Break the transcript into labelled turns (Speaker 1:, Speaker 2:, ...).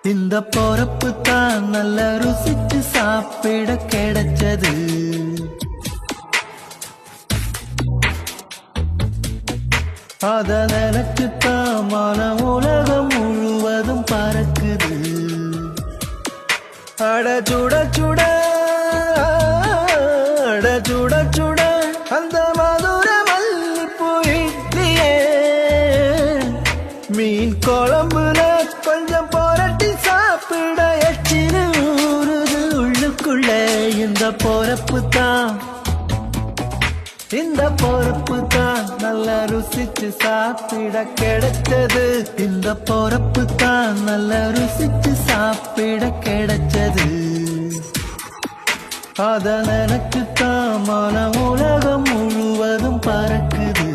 Speaker 1: இந்த பொறப்பு தான் நல்ல ருசிச்சு சாப்பிட கிடைச்சது. அத நினைச்சுத்தான் மன உலகம் முழுவதும் பறக்குது. அட சுட சுட அட சுட சுட அந்த மதுர மல்லிப்பூ இட்லியே மீன் குழம்புல கொஞ்சம் புரட்டி சாப்பிட எச்சினு ஊறுது உள்ளுக்குள்ள. இந்த பொறப்பு தான் இந்த பொறப்பு தான் நல்ல ருசிச்சு சாப்பிட கிடைச்சது. இந்த பொறப்பு தான் நல்ல ருசிச்சு சாப்பிட கிடைச்சது. அத நினைச்சுத்தான் மன உலகம் முழுவதும் பறக்குது.